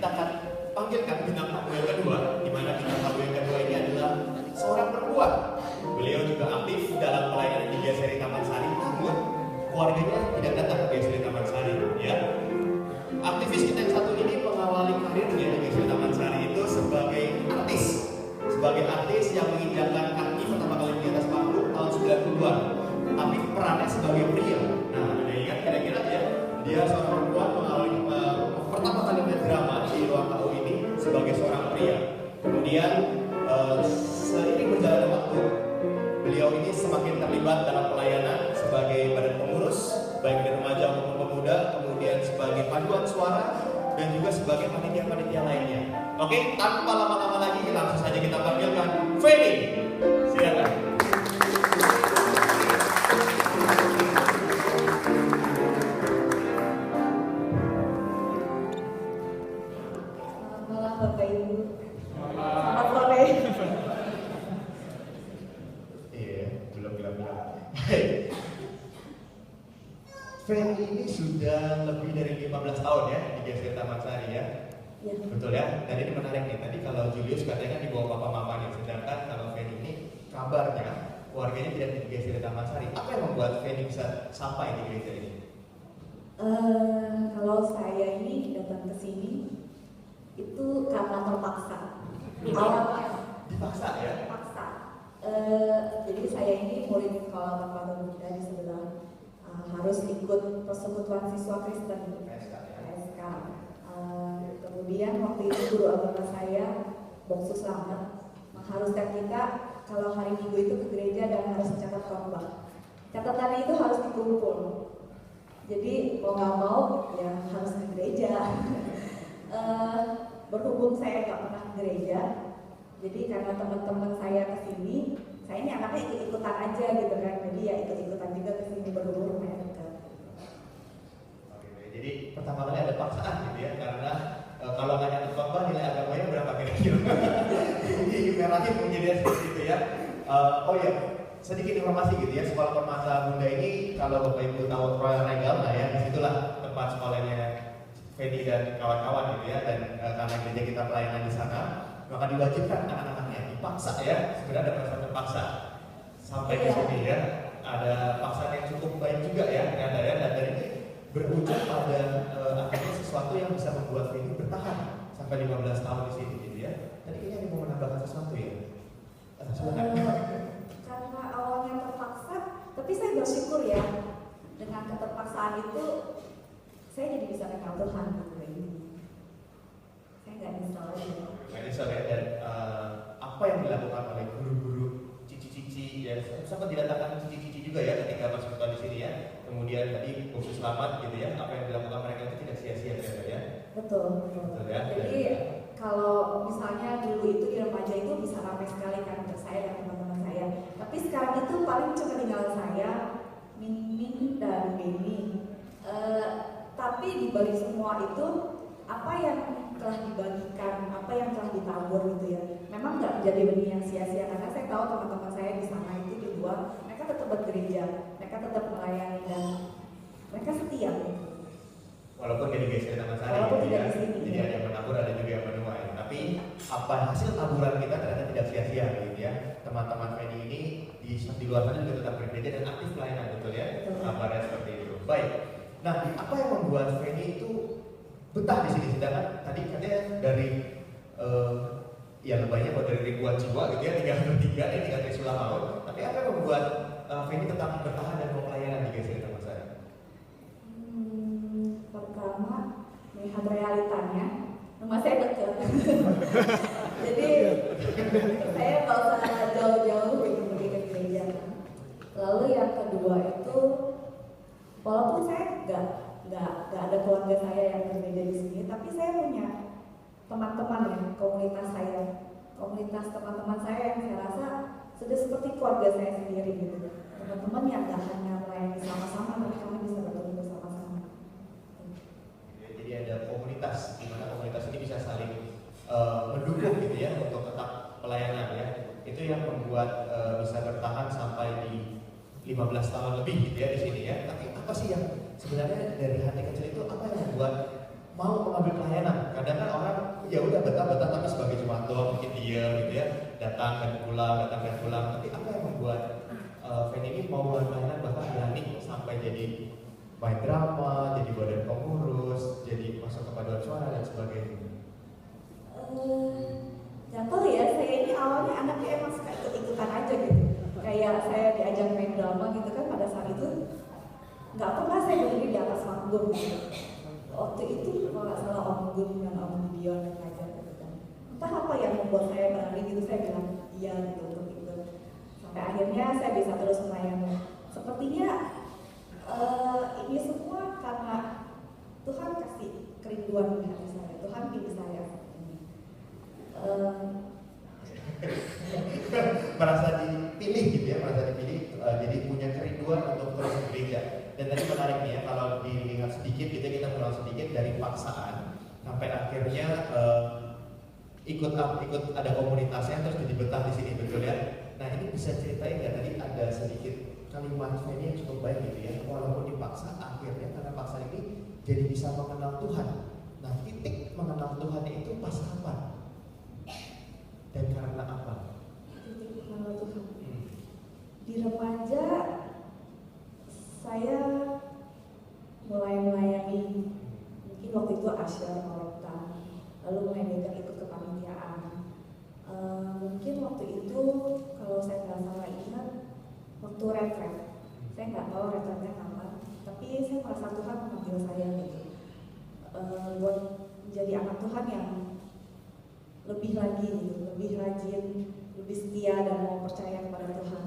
kita akan panggilkan bintang tamu yang kedua, di mana bintang tamu yang kedua ini adalah seorang perempuan. Beliau juga aktif dalam pelayanan di GSRI Taman Sari, namun keluarganya tidak datang ke GSRI Taman Sari, ya. Aktivis kita yang satu ini mengawali karirnya di GSRI Taman Sari itu sebagai artis yang menginjakkan kaki pertama kali di atas panggung tahun 90-an, tapi perannya sebagai pria. Nah, Anda ingat kira-kira ya, dia seorang perempuan mengawali pertama kali main drama di ruang tahu ini sebagai seorang pria. Kemudian seiring berjalannya waktu, beliau ini semakin terlibat dalam pelayanan sebagai badan pengurus, baik dari remaja maupun pemuda, kemudian sebagai paduan suara, dan juga sebagai panitia-panitia lainnya. Oke, tanpa lama-lama lagi, langsung saja kita panggilkan Feni. Silakan. Selamat malam Bapak Ibu. Selamat sore. Iya, belum. Feni ini sudah lebih dari 15 tahun ya di GSRI Taman Sari ya. Ya. Betul ya, dan ini menarik nih. Tadi kalau Julius katanya kan di bawah papa mamanya, sedangkan kalau Feni ini kabarnya keluarganya tidak di GSRI Taman Sari. Apa yang membuat Feni bisa sampai di gereja ini? Kalau saya ini datang ke sini itu karena terpaksa. Awalnya Dipaksa ya? terpaksa. Jadi saya ini murid sekolah terpadu muda di sebelah, harus ikut persekutuan siswa Kristen PSK. Kemudian waktu itu guru agama saya, Bongsu Slamet, mengharuskan kita kalau hari Minggu itu ke gereja dan harus mencatat khotbah. Catatannya itu harus dikumpul. Jadi mau nggak mau ya harus ke gereja. Berhubung saya nggak pernah ke gereja, jadi karena teman-teman saya kesini, saya ini anaknya ikut-ikutan aja gitu kan. Jadi ya ikut-ikutan juga kesini berhubung rumahnya dekat. Jadi pertama kali ada paksaan gitu ya, karena kalau nggak nyatut khotbah nilai agamanya berapa kira-kira? Jadi merahin menjadi seperti itu ya. Oh ya, sedikit informasi gitu ya, sekolah permata bunda ini kalau Bapak Ibu tahu Royal Regal lah ya, disitulah tempat sekolahnya Feni dan kawan-kawan gitu ya, dan karena gereja kita pelayanan di sana, maka diwajibkan anak-anaknya dipaksa ya, sebenarnya ada perasaan terpaksa sampai ke sini ya. Ada paksaan yang cukup baik juga ya, ternyata ya, dan dari ini berujung pada akhirnya sesuatu yang bisa membuat Feni bertahan sampai 15 tahun di sini gitu ya. Tadi kayaknya mau menambahkan sesuatu ya. Karena awalnya terpaksa, tapi saya bersyukur ya dengan keterpaksaan itu saya jadi bisa kenal Tuhan gitu ini. Saya nggak nyesal aja. Nggak nyesal ya, dan apa yang dilakukan oleh guru-guru cici-cici ya, sempat didatangkan cici-cici juga ya ketika masuk di sini ya. Kemudian tadi khusus selamat gitu ya, apa yang dilakukan mereka itu tidak sia-sia ya. Betul. Ya. Jadi kalau misalnya dulu itu di remaja itu bisa ramai sekali kan saya dan teman-teman saya. Tapi sekarang itu paling cuma tinggal saya, Min dan Beni. Tapi di balik semua itu apa yang telah dibagikan, apa yang telah ditabur gitu ya. Memang nggak jadi benih yang sia-sia, karena saya tahu teman-teman saya di sana itu di luar, mereka tetap bergereja, mereka tetap melayani dan mereka setia gitu. Walaupun jadi GSRI Taman Sari gitu ya, jadi ada yang menabur, ada juga yang menuai. Tapi apa hasil taburan kita ternyata tidak sia-sia gitu ya. Teman-teman Feni ini di luar sana juga tetap bergereja dan aktif pelayanan, betul ya? Kabarnya seperti itu. Baik. Nah, apa yang membuat Feni itu betah di sini? Sedangkan tadi katanya dari ya lebaynya buat dari ribuan jiwa gitu ya, tinggal bertiga, tinggal di Sulamaun. Tapi apa yang membuat Feni tetap bertahan dan mau pelayanan di GSRI Taman Sari? Pertama, melihat realitanya, rumah saya dekat. Jadi saya nggak usah jauh-jauh gitu pergi ke gereja. Lalu yang kedua itu, walaupun saya nggak ada keluarga saya yang berbeda di sini, tapi saya punya teman-teman ya, komunitas saya, komunitas teman-teman saya yang saya rasa sudah seperti keluarga saya sendiri gitu. Teman-teman yang nggak hanya melayani sama-sama, tapi kami bisa bertemu bersama-sama. Jadi ada komunitas, di mana komunitas ini bisa saling mendukung gitu ya untuk tetap pelayanan ya. Itu yang membuat bisa bertahan sampai di 15 tahun lebih gitu ya di sini ya. Tapi apa sih yang sebenarnya dari hati kecil itu, apa yang membuat mau mengambil pelayanan? Kadang kan orang ya udah betah-betah tapi sebagai jemaat doang mungkin diam gitu ya, datang dan pulang. Tapi apa yang membuat Fanny ini mau mainan bahkan berani sampai jadi main drama, jadi badan pengurus, jadi masuk ke paduan suara dan sebagainya? Gak tau ya, saya ini awalnya anaknya emang suka ikut-ikutan aja gitu. Kayak saya diajak main drama gitu kan, pada saat itu nggak pernah saya berdiri di atas panggung gitu. Waktu itu kalau nggak salah Om Gun dan Om Dion yang ngajar gitu kan. Entah apa yang membuat saya berani gitu, saya bilang iya gitu untuk ikut. Sampai akhirnya saya bisa terus melayani. Sepertinya ini semua karena Tuhan kasih kerinduan di hati saya. Tuhan pilih saya. Merasa dipilih gitu ya, jadi punya kerinduan untuk terus gereja. Dan tadi menarik nih ya, kalau dilihat sedikit gitu, kita mulai sedikit dari paksaan sampai akhirnya ikut ada komunitasnya terus jadi betah di sini, betul ya. Nah ini bisa ceritain nggak, tadi ada sedikit kalimat ini yang cukup baik gitu ya, walaupun dipaksa akhirnya karena paksa ini jadi bisa mengenal Tuhan. Nah titik mengenal Tuhan itu pas kapan? Dan karena apa? Titik mengenal Tuhan. Di remaja saya mulai melayani, mungkin waktu itu asyar kolekta, lalu mulai diajak ikut kepanitiaan. Mungkin waktu itu kalau saya nggak salah ingat waktu retret, saya nggak tahu retretnya kapan, tapi saya merasa Tuhan memanggil saya gitu, buat menjadi anak Tuhan yang lebih lagi gitu, lebih rajin, lebih setia dan mau percaya kepada Tuhan.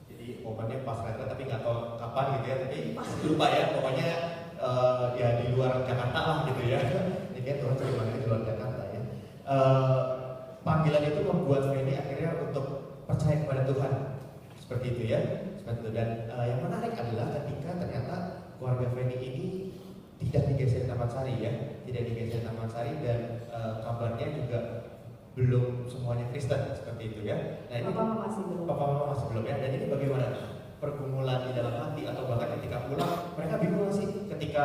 Jadi momennya pas retret tapi nggak tahu kapan gitu ya, tapi lupa ya, pokoknya ya di luar Jakarta lah gitu ya. Ini kan Tuhan cuma di luar Jakarta ya. Panggilan itu membuat Fanny akhirnya untuk percaya kepada Tuhan, seperti itu ya, seperti itu. Dan yang menarik adalah ketika ternyata keluarga Fanny ini tidak digeser Taman Sari ya, tidak digeser Taman Sari, dan kabarnya juga belum semuanya Kristen seperti itu ya. Nah ini Papa Mama masih belum ya. Dan ini bagaimana pergumulan di dalam hati, atau bahkan ketika pulang mereka bingung sih ketika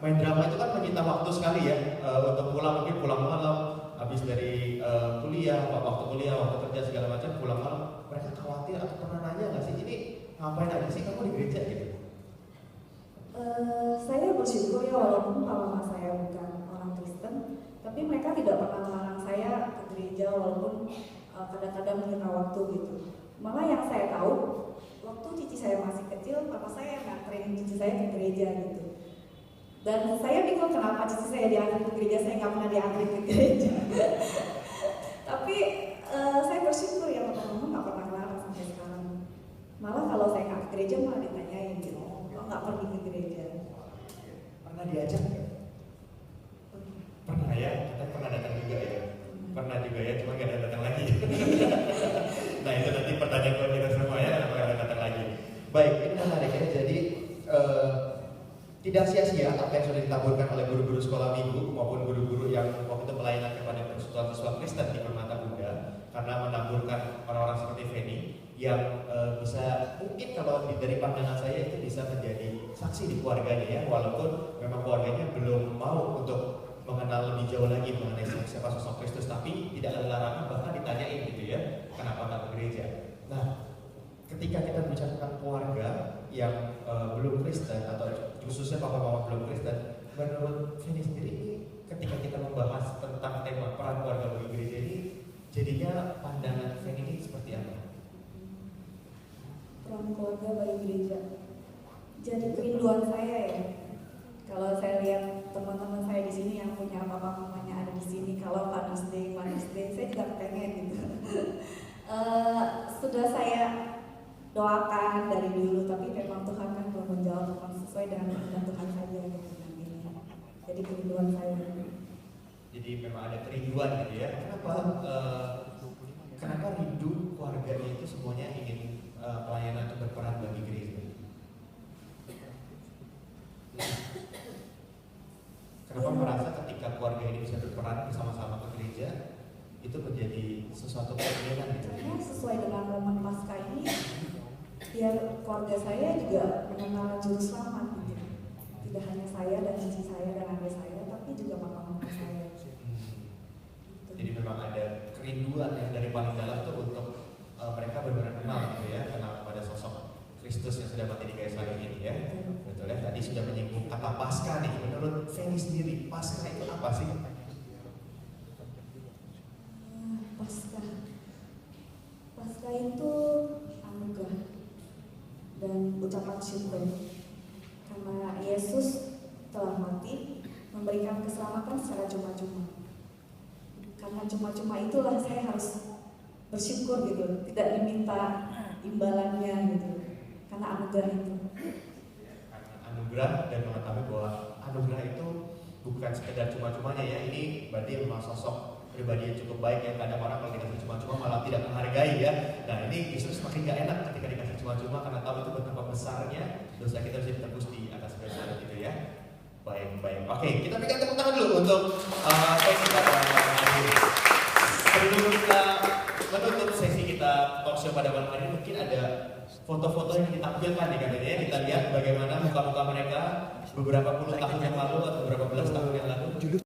main drama itu kan menyita waktu sekali ya, untuk pulang mungkin pulang malam habis dari waktu kerja segala macam, pulang malam mereka khawatir atau pernah nanya nggak sih, ini ngapain aja sih kamu di gereja gitu? Saya bersyukur ya, walaupun mama saya bukan orang Kristen, tapi mereka tidak pernah melarang saya ke gereja, walaupun kadang-kadang menyita waktu gitu. Malah yang saya tahu, waktu cici saya masih kecil, papa saya yang nganterin cici saya ke gereja gitu. Dan saya bingung kenapa cici saya diantar ke gereja, saya nggak pernah diantar ke gereja. Tapi saya bersyukur ya, mama nggak pernah melarang sampai sekarang. Malah kalau saya nggak ke gereja malah ditanyain gitu, kok nggak pergi ke gereja? Pernah diajak nggak? Pernah ya, kita pernah datang juga ya. Pernah juga ya, cuma nggak datang lagi. Nah itu nanti pertanyaan buat kita semua ya, kenapa nggak datang lagi? Baik, ini menarik ya. Jadi tidak sia-sia apa yang sudah ditaburkan oleh guru-guru sekolah minggu maupun guru-guru yang waktu itu pelayanan kepada siswa-siswa Kristen di Permata Bunda, karena menaburkan orang-orang seperti Fanny yang bisa, mungkin kalau dari pandangan saya itu bisa menjadi saksi di keluarganya ya, walaupun memang keluarganya belum mau untuk mengenal lebih jauh lagi mengenai siapa sosok Kristus, tapi tidak ada larangan, bahkan ditanyain gitu ya, kenapa nggak ke gereja. Nah, ketika kita bicara tentang keluarga yang belum Kristen, atau khususnya papa mama belum Kristen, menurut Fanny sendiri ini, ketika kita membahas tentang tema peran keluarga bagi gereja ini, jadinya pandangan Fanny ini seperti apa? Peran keluarga bagi gereja jadi kerinduan saya ya. Kalau saya lihat teman-teman saya di sini yang punya papa mamanya ada di sini, kalau Father's Day, saya juga pengen gitu. Sudah saya doakan dari dulu, tapi memang Tuhan kan belum menjawab, memang sesuai dengan kehendak Tuhan saja gitu ini. Jadi kerinduan saya. Jadi memang ada kerinduan gitu ya. Kenapa rindu keluarganya itu semuanya ingin pelayanan itu berperan bagi gereja? Kenapa merasa ketika keluarga ini bisa berperan bersama-sama ke gereja itu menjadi sesuatu keinginan gitu? Karena sesuai dengan momen Paskah ini, biar keluarga saya juga mengenal juru selamat gitu. Tidak hanya saya dan cici saya dan adik saya, tapi juga papa mama saya. kerinduan yang dari paling dalam tuh untuk mereka benar-benar kenal gitu ya, kenal pada sosok Kristus yang sudah mati di kayu salib ini ya. Betul ya, tadi sudah menyinggung kata Paskah nih. Menurut Feni sendiri, Paskah itu apa sih? Paskah itu anugerah dan ucapan syukur karena Yesus telah mati memberikan keselamatan secara cuma-cuma. Karena cuma-cuma itulah saya harus bersyukur gitu, tidak diminta imbalannya gitu, karena anugerah itu. Karena anugerah dan mengetahui bahwa anugerah itu bukan sekedar cuma-cumanya ya. Ini berarti memang sosok pribadi yang cukup baik yang kadang orang kalau dikasih cuma-cuma malah tidak menghargai ya. Nah ini justru semakin gak enak ketika dikasih cuma-cuma karena tahu itu betapa besarnya dosa kita bisa ditebus di atas kayu salib gitu ya. Baik. Oke, kita berikan tepuk tangan dulu untuk sesi pada malam hari ini. Sebelum kita menutup sesi kita talk show pada malam hari ini, mungkin ada foto-foto yang ditampilkan nih katanya. Kita lihat bagaimana muka-muka mereka beberapa puluh tahun yang lalu atau beberapa belas tahun yang lalu.